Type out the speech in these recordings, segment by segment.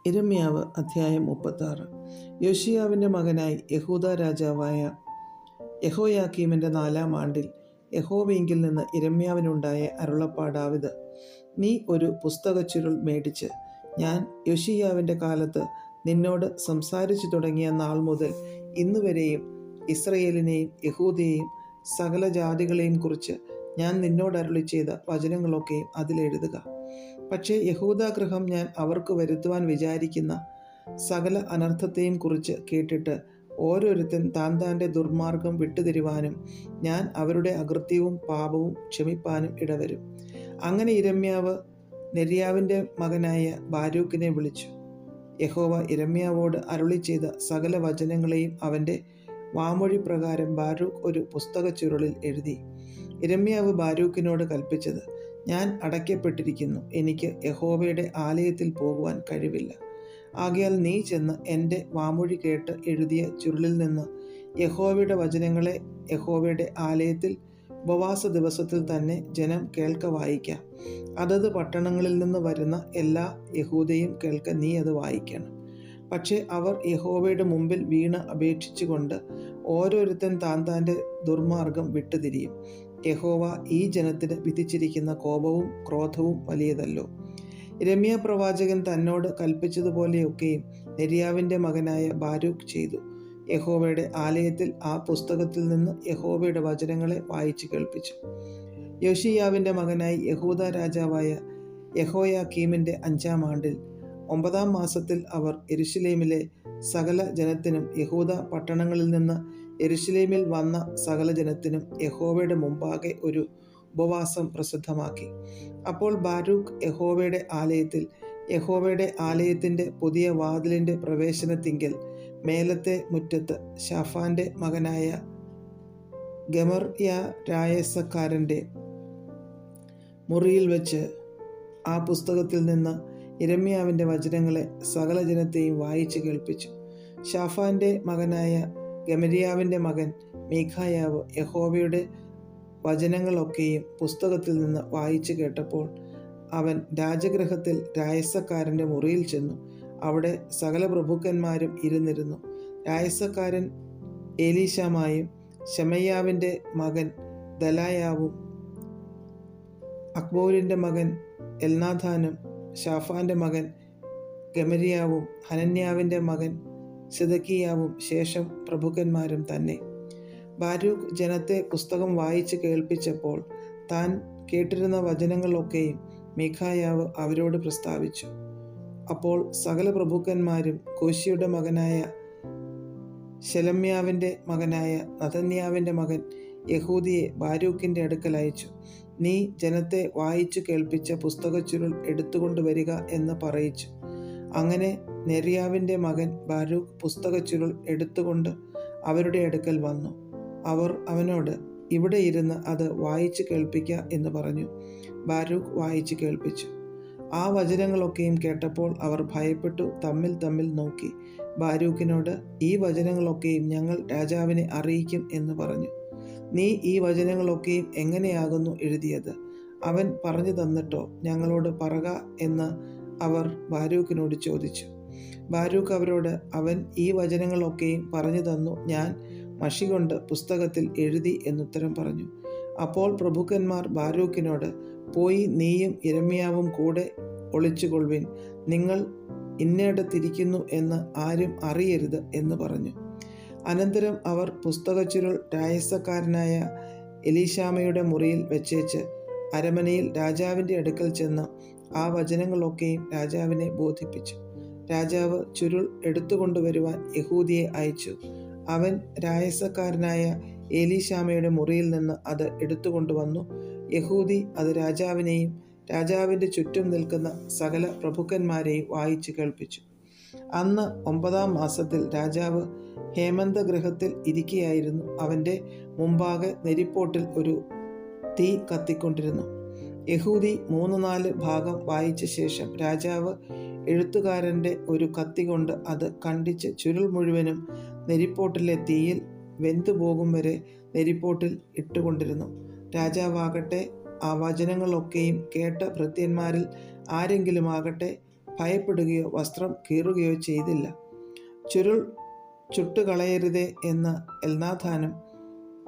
യിരെമ്യാവ് അധ്യായം 36. യോശിയാവിൻ്റെ മകനായി യഹൂദ രാജാവായ യെഹോയാക്കീമിൻ്റെ 4-ാം ആണ്ടിൽ യഹോവയിങ്കിൽ നിന്ന് യിരെമ്യാവിനുണ്ടായ അരുളപ്പാടാവിത്. നീ ഒരു പുസ്തകച്ചുരുൾ മേടിച്ച് ഞാൻ യോശിയാവിൻ്റെ കാലത്ത് നിന്നോട് സംസാരിച്ചു തുടങ്ങിയ നാൾ മുതൽ ഇന്നുവരെയും ഇസ്രയേലിനെയും യഹൂദയെയും സകല ജാതികളെയും കുറിച്ച് ഞാൻ നിന്നോട് അരുളി ചെയ്ത വചനങ്ങളൊക്കെയും അതിലെഴുതുക. പക്ഷേ യഹൂദാഗൃഹം ഞാൻ അവർക്ക് വരുത്തുവാൻ വിചാരിക്കുന്ന സകല അനർത്ഥത്തെയും കുറിച്ച് കേട്ടിട്ട് ഓരോരുത്തൻ താൻ്റെ ദുർമാർഗം വിട്ടുതിരുവാനും ഞാൻ അവരുടെ അകൃത്യവും പാപവും ക്ഷമിപ്പാനും ഇടവരും. അങ്ങനെ യിരെമ്യാവ് നെര്യാവിൻ്റെ മകനായ ബാരൂക്കിനെ വിളിച്ചു. യഹോവ യിരെമ്യാവോട് അരുളി ചെയ്ത സകല വചനങ്ങളെയും അവൻ്റെ വാമൊഴി പ്രകാരം ബാരൂക്ക് ഒരു പുസ്തക ചുരുളിൽ എഴുതി. യിരെമ്യാവ് ബാരൂക്കിനോട് കൽപ്പിച്ചത്, ഞാൻ അടയ്ക്കപ്പെട്ടിരിക്കുന്നു, എനിക്ക് യഹോവയുടെ ആലയത്തിൽ പോകുവാൻ കഴിവില്ല. ആകയാൽ നീ ചെന്ന് എൻ്റെ വാമൊഴി കേട്ട് എഴുതിയ ചുരുളിൽ നിന്ന് യഹോവയുടെ വചനങ്ങളെ യഹോവയുടെ ആലയത്തിൽ ഉപവാസ ദിവസത്തിൽ തന്നെ ജനം കേൾക്ക വായിക്കാം. അതത് പട്ടണങ്ങളിൽ നിന്ന് വരുന്ന എല്ലാ യഹൂദയും കേൾക്ക നീ അത് വായിക്കണം. പക്ഷേ അവർ യഹോവയുടെ മുമ്പിൽ വീണ് അപേക്ഷിച്ചുകൊണ്ട് ഓരോരുത്തൻ താൻ്റെ ദുർമാർഗം വിട്ടുതിരിയും. യഹോവ ഈ ജനത്തിന് വിധിച്ചിരിക്കുന്ന കോപവും ക്രോധവും വലിയതല്ലോ. യിരെമ്യാ പ്രവാചകൻ തന്നോട് കൽപ്പിച്ചതുപോലെയൊക്കെയും നെര്യാവിൻ്റെ മകനായ ബാരൂക്ക് ചെയ്തു. യഹോവയുടെ ആലയത്തിൽ ആ പുസ്തകത്തിൽ നിന്ന് യഹോവയുടെ വചനങ്ങളെ വായിച്ചു കേൾപ്പിച്ചു. യോശിയാവിൻ്റെ മകനായി യഹൂദ രാജാവായ യെഹോയാക്കീമിൻ്റെ 5-ാം ആണ്ടിൽ 9-ാം മാസത്തിൽ അവർ യെരൂശലേമിലെ സകല ജനത്തിനും യഹൂദ പട്ടണങ്ങളിൽ നിന്ന് യെരൂശലേമിൽ വന്ന സകല ജനത്തിനും യഹോവയുടെ മുമ്പാകെ ഒരു ഉപവാസം പ്രസിദ്ധമാക്കി. അപ്പോൾ ബാരൂക്ക് യഹോവയുടെ ആലയത്തിൻ്റെ പുതിയ വാതിലിൻ്റെ പ്രവേശനത്തിങ്കൽ മേലത്തെ മുറ്റത്ത് ശാഫാൻ്റെ മകനായ ഗെമർയാരായസക്കാരൻ്റെ മുറിയിൽ വെച്ച് ആ പുസ്തകത്തിൽ നിന്ന് യിരെമ്യാവിൻ്റെ വചനങ്ങളെ സകല ജനത്തെയും വായിച്ചു കേൾപ്പിച്ചു. ശാഫാൻ്റെ മകനായ ഗെമര്യാവിൻ്റെ മകൻ മീഖായാവ് യഹോവയുടെ വചനങ്ങളൊക്കെയും പുസ്തകത്തിൽ നിന്ന് വായിച്ചു കേട്ടപ്പോൾ അവൻ രാജഗൃഹത്തിൽ രായസക്കാരൻ്റെ മുറിയിൽ ചെന്നു. അവിടെ സകല പ്രഭുക്കന്മാരും ഇരുന്നിരുന്നു. രായസക്കാരൻ ഏലീശാമായും ശെമയ്യാവിൻ്റെ മകൻ ദലായാവും അക്ബോരിൻ്റെ മകൻ എൽനാഥാനും ശാഫാൻ്റെ മകൻ ഗെമര്യാവും ഹനന്യാവിൻ്റെ മകൻ സിദക്കിയാവും ശേഷം പ്രഭുക്കന്മാരും തന്നെ. ബാരൂക്ക് ജനത്തെ പുസ്തകം വായിച്ച് കേൾപ്പിച്ചപ്പോൾ താൻ കേട്ടിരുന്ന വചനങ്ങളൊക്കെയും മീഖായാവ് അവരോട് പ്രസ്താവിച്ചു. അപ്പോൾ സകല പ്രഭുക്കന്മാരും കൂശിയുടെ മകനായ ശെലെമ്യാവിൻ്റെ മകനായ നഥന്യാവിൻ്റെ മകൻ യഹൂദിയെ ബാരൂക്കിൻ്റെ അടുക്കൽ അയച്ചു. നീ ജനത്തെ വായിച്ചു കേൾപ്പിച്ച പുസ്തകച്ചുരുൾ എടുത്തുകൊണ്ട് വരിക എന്ന് പറയിച്ചു. അങ്ങനെ നെര്യാവിൻ്റെ മകൻ ബാരൂക്ക് പുസ്തകച്ചുരുൾ എടുത്തുകൊണ്ട് അവരുടെ അടുക്കൽ വന്നു. അവർ അവനോട്, ഇവിടെ ഇരുന്ന് അത് വായിച്ചു കേൾപ്പിക്ക എന്ന് പറഞ്ഞു. ബാരൂക്ക് വായിച്ചു കേൾപ്പിച്ചു. ആ വചനങ്ങളൊക്കെയും കേട്ടപ്പോൾ അവർ ഭയപ്പെട്ടു തമ്മിൽ നോക്കി ബാരൂക്കിനോട്, ഈ വചനങ്ങളൊക്കെയും ഞങ്ങൾ രാജാവിനെ അറിയിക്കും എന്ന് പറഞ്ഞു. നീ ഈ വചനങ്ങളൊക്കെയും എങ്ങനെയാകുന്നു എഴുതിയത്? അവൻ പറഞ്ഞു തന്നിട്ടോ? ഞങ്ങളോട് പറക എന്ന് അവർ ബാരൂക്കിനോട് ചോദിച്ചു. ബാരൂക്ക് അവരോട്, അവൻ ഈ വചനങ്ങളൊക്കെയും പറഞ്ഞു തന്നു, ഞാൻ മഷി കൊണ്ട് പുസ്തകത്തിൽ എഴുതി എന്നുത്തരം പറഞ്ഞു. അപ്പോൾ പ്രഭുക്കന്മാർ ബാരൂക്കിനോട്, പോയി നീയും യിരെമ്യാവും കൂടെ ഒളിച്ചുകൊള്ളുവിൻ, നിങ്ങൾ ഇന്നയിടത്തിരിക്കുന്നു എന്ന് ആരും അറിയരുത് എന്ന് പറഞ്ഞു. അനന്തരം അവർ പുസ്തകച്ചുരുൾ രായസക്കാരനായ എലീശാമയുടെ മുറിയിൽ വെച്ചേച്ച് അരമനയിൽ രാജാവിൻ്റെ അടുക്കൽ ചെന്ന് ആ വചനങ്ങളൊക്കെയും രാജാവിനെ ബോധിപ്പിച്ചു. രാജാവ് ചുരുൾ എടുത്തുകൊണ്ടുവരുവാൻ യഹൂദിയെ അയച്ചു. അവൻ രായസക്കാരനായ എലീശാമയുടെ മുറിയിൽ നിന്ന് അത് എടുത്തുകൊണ്ടുവന്നു. യഹൂദി അത് രാജാവിനെയും രാജാവിൻ്റെ ചുറ്റും നിൽക്കുന്ന സകല പ്രഭുക്കന്മാരെയും വായിച്ചു കേൾപ്പിച്ചു. അന്ന് 9-ാം മാസത്തിൽ രാജാവ് ഹേമന്തഗൃഹത്തിൽ ഇരിക്കുകയായിരുന്നു. അവൻ്റെ മുമ്പാകെ നെരിപ്പോട്ടിൽ ഒരു തീ കത്തിക്കൊണ്ടിരുന്നു. യഹൂദി 3-4 ഭാഗം വായിച്ച ശേഷം രാജാവ് എഴുത്തുകാരൻ്റെ ഒരു കത്തി കൊണ്ട് അത് കണ്ടിച്ച് ചുരുൾ മുഴുവനും നെരിപ്പോട്ടിലെ തീയിൽ വെന്തുപോകും വരെ നെരിപ്പോട്ടിൽ ഇട്ടുകൊണ്ടിരുന്നു. രാജാവാകട്ടെ ആ വചനങ്ങളൊക്കെയും കേട്ട ഭൃത്യന്മാരിൽ ആരെങ്കിലും ആകട്ടെ ഭയപ്പെടുകയോ വസ്ത്രം കീറുകയോ ചെയ്തില്ല. ചുരുൾ ചുട്ടുകളയരുതേ എന്ന് എൽനാഥാനും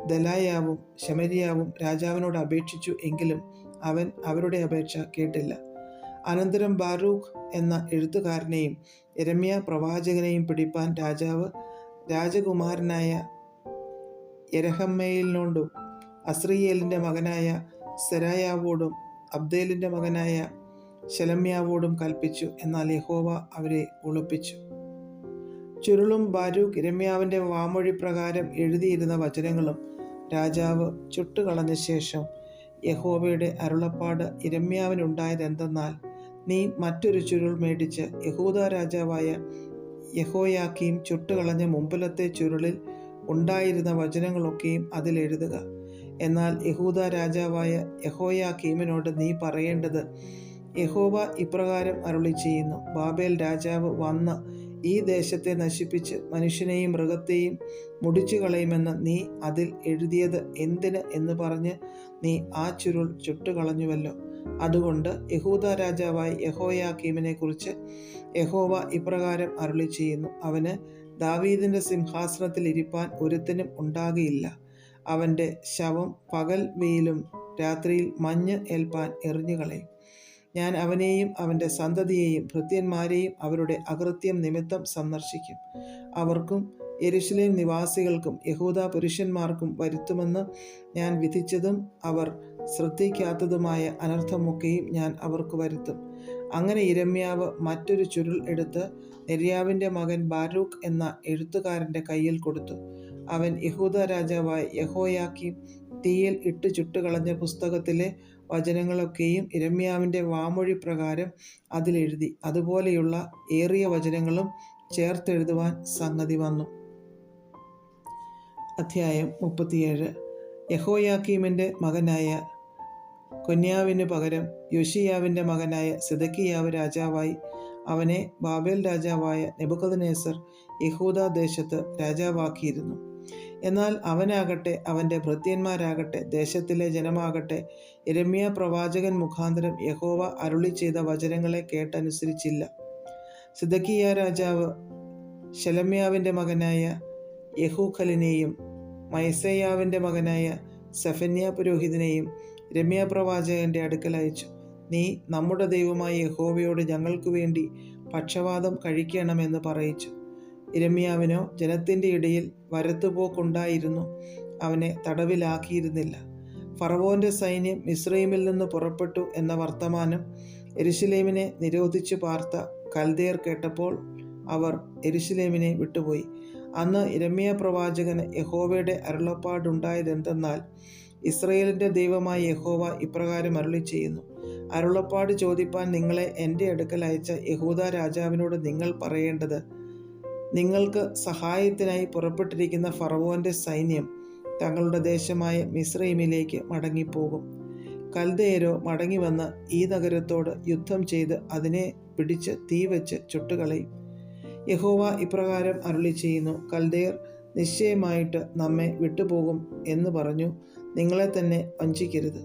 ദലായാവും ശമരിയാവും രാജാവിനോട് അപേക്ഷിച്ചു. എങ്കിലും അവൻ അവരുടെ അപേക്ഷ കേട്ടില്ല. അനന്തരം ബാരൂഖ് എന്ന എഴുത്തുകാരനെയും യിരെമ്യാ പ്രവാചകനെയും പിടിപ്പാൻ രാജാവ് രാജകുമാരനായ യെരഹമ്മയേലിനോടും അസ്രീയേലിൻ്റെ മകനായ സെരായാവോടും അബ്ദേലിൻ്റെ മകനായ ശെലെമ്യാവോടും കൽപ്പിച്ചു. എന്നാൽ യഹോവ അവരെ ഒളിപ്പിച്ചു. ചുരുളും ബാരൂഖ് യിരെമ്യാവിൻ്റെ വാമൊഴി പ്രകാരം എഴുതിയിരുന്ന വചനങ്ങളും രാജാവ് ചുട്ടുകളഞ്ഞ ശേഷം യഹോവയുടെ അരുളപ്പാട് യിരെമ്യാവിനുണ്ടായതെന്തെന്നാൽ, നീ മറ്റൊരു ചുരുൾ മേടിച്ച് യഹൂദാ രാജാവായ യെഹോയാക്കീം ചുട്ടുകളഞ്ഞ മുമ്പിലത്തെ ചുരുളിൽ ഉണ്ടായിരുന്ന വചനങ്ങളൊക്കെയും അതിലെഴുതുക. എന്നാൽ യഹൂദാ രാജാവായ യെഹോയാക്കീമിനോട് നീ പറയേണ്ടത്, യഹോവ ഇപ്രകാരം അരുളി ചെയ്യുന്നു, ബാബേൽ രാജാവ് വന്ന് ഈ ദേശത്തെ നശിപ്പിച്ച് മനുഷ്യനെയും മൃഗത്തെയും മുടിച്ചു കളയുമെന്ന് നീ അതിൽ എഴുതിയത് എന്തിന് എന്ന് പറഞ്ഞ് നീ ആ ചുരുൾ ചുട്ടുകളഞ്ഞുവല്ലോ. അതുകൊണ്ട് യഹൂദാ രാജാവായ യെഹോയാക്കീമിനെ കുറിച്ച് യഹോവ ഇപ്രകാരം അരുളി ചെയ്യുന്നു, അവന് ദാവീദിൻ്റെ സിംഹാസനത്തിൽ ഇരിപ്പാൻ ഒരുത്തനും ഉണ്ടാകുകയില്ല. അവൻ്റെ ശവം പകൽ വെയിലും രാത്രിയിൽ മഞ്ഞ് ഏൽപ്പാൻ എറിഞ്ഞുകളയും. ഞാൻ അവനെയും അവൻ്റെ സന്തതിയെയും ഭൃത്യന്മാരെയും അവരുടെ അകൃത്യം നിമിത്തം സന്ദർശിക്കും. അവർക്കും യെരൂശലേം നിവാസികൾക്കും യഹൂദാ പുരുഷന്മാർക്കും വരുത്തുമെന്ന് ഞാൻ വിധിച്ചതും അവർ ശ്രദ്ധിക്കാത്തതുമായ അനർത്ഥമൊക്കെയും ഞാൻ അവർക്ക് വരുത്തും. അങ്ങനെ യിരെമ്യാവ് മറ്റൊരു ചുരുൾ എടുത്ത് നെര്യാവിൻ്റെ മകൻ ബാരൂഖ് എന്ന എഴുത്തുകാരൻ്റെ കയ്യിൽ കൊടുത്തു. അവൻ യഹൂദാ രാജാവായ യെഹോയാക്കീം തീയിൽ ഇട്ട് ചുട്ടുകളഞ്ഞ പുസ്തകത്തിലെ വചനങ്ങളൊക്കെയും യിരെമ്യാവിൻ്റെ വാമൊഴി പ്രകാരം അതിലെഴുതി. അതുപോലെയുള്ള ഏറിയ വചനങ്ങളും ചേർത്തെഴുതുവാൻ സംഗതി വന്നു. അധ്യായം 37. യെഹോയാക്കീമിൻ്റെ മകനായ കൊന്യാവിന് പകരം യോശിയാവിൻ്റെ മകനായ സിദക്കിയാവ് രാജാവായി. അവനെ ബാബേൽ രാജാവായ നെബൂഖദ്നേസർ യഹൂദാ ദേശത്ത് രാജാവാക്കിയിരുന്നു. എന്നാൽ അവനാകട്ടെ അവൻ്റെ ഭൃത്യന്മാരാകട്ടെ ദേശത്തിലെ ജനമാകട്ടെ യിരെമ്യാ പ്രവാചകൻ മുഖാന്തരം യഹോവ അരുളി ചെയ്ത വചനങ്ങളെ കേട്ടനുസരിച്ചില്ല. സിദക്കിയാ രാജാവ് ശെലെമ്യാവിൻ്റെ മകനായ യെഹൂഖലിനെയും മയസേയാവിൻ്റെ മകനായ സെഫന്യാ പുരോഹിതനെയും യിരെമ്യാ പ്രവാചകൻ്റെ അടുക്കൽ അയച്ചു. നീ നമ്മുടെ ദൈവമായ യഹോവയോട് ഞങ്ങൾക്ക് വേണ്ടി പക്ഷവാദം കഴിക്കണമെന്ന് പറയിച്ചു. യിരെമ്യാവിനോ ജനത്തിൻ്റെ ഇടയിൽ വരത്തുപോക്കുണ്ടായിരുന്നു, അവനെ തടവിലാക്കിയിരുന്നില്ല. ഫറവോൻ്റെ സൈന്യം മിസ്രയീമിൽ നിന്ന് പുറപ്പെട്ടു എന്ന വർത്തമാനം യെരൂശലേമിനെ നിരോധിച്ചു പാർത്ത കൽദയർ കേട്ടപ്പോൾ അവർ യെരൂശലേമിനെ വിട്ടുപോയി. അന്ന് യിരെമ്യാ പ്രവാചകന് യഹോവയുടെ അരുളപ്പാടുണ്ടായതെന്തെന്നാൽ, ഇസ്രായേലിൻ്റെ ദൈവമായ യഹോവ ഇപ്രകാരം അരുളി ചെയ്യുന്നു, അരുളപ്പാട് ചോദിപ്പാൻ നിങ്ങളെ എൻ്റെ അടുക്കൽ അയച്ച യഹൂദാ രാജാവിനോട് നിങ്ങൾ പറയേണ്ടത്, നിങ്ങൾക്ക് സഹായത്തിനായി പുറപ്പെട്ടിരിക്കുന്ന ഫറവോൻ്റെ സൈന്യം തങ്ങളുടെ ദേശമായ മിസ്രയീമിലേക്ക് മടങ്ങിപ്പോകും. കൽദയരോ മടങ്ങിവന്ന് ഈ നഗരത്തോട് യുദ്ധം ചെയ്ത് അതിനെ പിടിച്ച് തീ വെച്ച് ചുട്ടുകളയും. യഹോവ ഇപ്രകാരം അരുളി ചെയ്യുന്നു, കൽദയർ നിശ്ചയമായിട്ട് നമ്മെ വിട്ടുപോകും എന്ന് പറഞ്ഞു നിങ്ങളെ തന്നെ വഞ്ചിക്കരുത്.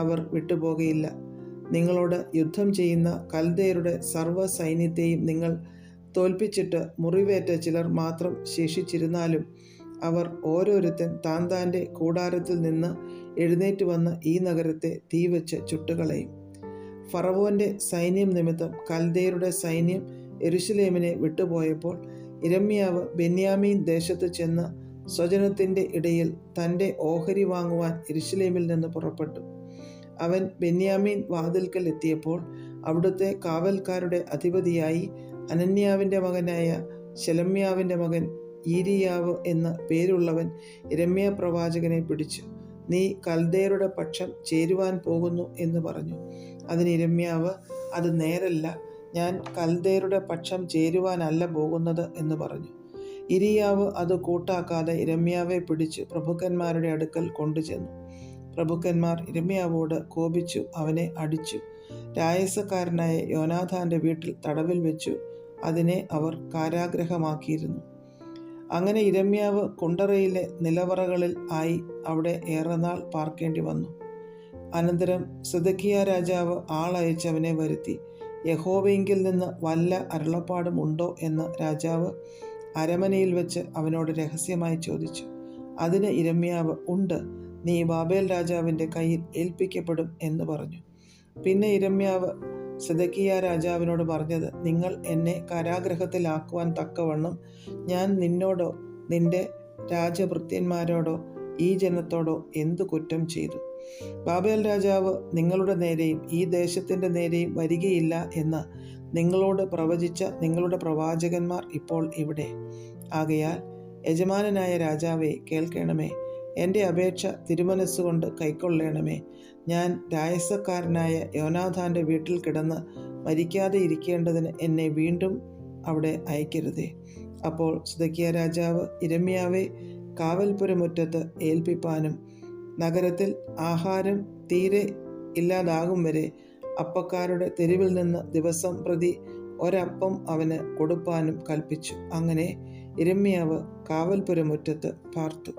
അവർ വിട്ടുപോകയില്ല. നിങ്ങളോട് യുദ്ധം ചെയ്യുന്ന കൽദയരുടെ സർവ്വ സൈന്യത്തെയും നിങ്ങൾ തോൽപ്പിച്ചിട്ട് മുറിവേറ്റ ചിലർ മാത്രം ശേഷിച്ചിരുന്നാലും അവർ ഓരോരുത്തൻ താൻ താൻ്റെ കൂടാരത്തിൽ നിന്ന് എഴുന്നേറ്റ് വന്ന് ഈ നഗരത്തെ തീ വെച്ച് ചുട്ടുകളയും. ഫറവോൻ്റെ സൈന്യം നിമിത്തം കൽദയരുടെ സൈന്യം യെരൂശലേമിനെ വിട്ടുപോയപ്പോൾ യിരെമ്യാവ് ബെന്യാമീൻ ദേശത്ത് ചെന്ന് സ്വജനത്തിൻ്റെ ഇടയിൽ തൻ്റെ ഓഹരി വാങ്ങുവാൻ യെരൂശലേമിൽ നിന്ന് പുറപ്പെട്ടു. അവൻ ബെന്യാമീൻ വാതിൽക്കൽ എത്തിയപ്പോൾ അവിടുത്തെ കാവൽക്കാരുടെ അധിപതിയായി അനന്യാവിൻ്റെ മകനായ ശെലെമ്യാവിൻ്റെ മകൻ ഈരിയാവ് എന്ന് പേരുള്ളവൻ യിരെമ്യാ പ്രവാചകനെ പിടിച്ചു. നീ കൽദയരുടെ പക്ഷം ചേരുവാൻ പോകുന്നു എന്ന് പറഞ്ഞു. അതിന് യിരെമ്യാവ്, അത് നേരല്ല, ഞാൻ കൽദയരുടെ പക്ഷം ചേരുവാനല്ല പോകുന്നത് എന്ന് പറഞ്ഞു. ഇരിയാവ് അത് കൂട്ടാക്കാതെ യിരെമ്യാവെ പിടിച്ചു പ്രഭുക്കന്മാരുടെ അടുക്കൽ കൊണ്ടുചെന്നു. പ്രഭുക്കന്മാർ യിരെമ്യാവോട് കോപിച്ചു അവനെ അടിച്ചു. രായസക്കാരനായ യോനാഥാൻ്റെ വീട്ടിൽ തടവിൽ വെച്ചു. അതിനെ അവർ കാരാഗ്രഹമാക്കിയിരുന്നു. അങ്ങനെ യിരെമ്യാവ് കുണ്ടറയിലെ നിലവറകളിൽ ആയി അവിടെ ഏറെ നാൾ പാർക്കേണ്ടി വന്നു. അനന്തരം സിദക്കിയാ രാജാവ് ആളയച്ച് അവനെ വരുത്തി. യഹോവയെങ്കിൽ നിന്ന് വല്ല അരുളപ്പാടും ഉണ്ടോ എന്ന് രാജാവ് അരമനയിൽ വെച്ച് അവനോട് രഹസ്യമായി ചോദിച്ചു. അതിന് യിരെമ്യാവ്, ഉണ്ട്, നീ ബാബേൽ രാജാവിൻ്റെ കയ്യിൽ ഏൽപ്പിക്കപ്പെടും എന്ന് പറഞ്ഞു. പിന്നെ യിരെമ്യാവ് സിദെക്കീയാ രാജാവിനോട് പറഞ്ഞത്, നിങ്ങൾ എന്നെ കാരാഗൃഹത്തിലാക്കുവാൻ തക്കവണ്ണം ഞാൻ നിന്നോടോ നിന്റെ രാജഭൃത്യന്മാരോടോ ഈ ജനത്തോടോ എന്തു കുറ്റം ചെയ്തു? ബാബേൽ രാജാവ് നിങ്ങളുടെ നേരെയും ഈ ദേശത്തിൻ്റെ നേരെയും വരികയില്ല എന്ന് നിങ്ങളോട് പ്രവചിച്ച നിങ്ങളുടെ പ്രവാചകന്മാർ ഇപ്പോൾ ഇവിടെ. ആകയാൽ യജമാനനായ രാജാവേ, കേൾക്കണമേ. എൻ്റെ അപേക്ഷ തിരുമനസ്സുകൊണ്ട് കൈക്കൊള്ളണമേ. ഞാൻ രായസക്കാരനായ യോനാഥാൻ്റെ വീട്ടിൽ കിടന്ന് മരിക്കാതെ ഇരിക്കേണ്ടതിന് എന്നെ വീണ്ടും അവിടെ അയക്കരുതേ. അപ്പോൾ സിദെക്കീയാ രാജാവ് യിരെമ്യാവെ കാവൽപ്പുരമുറ്റത്ത് ഏൽപ്പിപ്പാനും നഗരത്തിൽ ആഹാരം തീരെ ഇല്ലാതാകും വരെ അപ്പക്കാരുടെ തെരുവിൽ നിന്ന് ദിവസം പ്രതി ഒരപ്പം അവന് കൊടുപ്പാനും കൽപ്പിച്ചു. അങ്ങനെ യിരെമ്യാവ് കാവൽപ്പുരമുറ്റത്ത് പാർത്തു.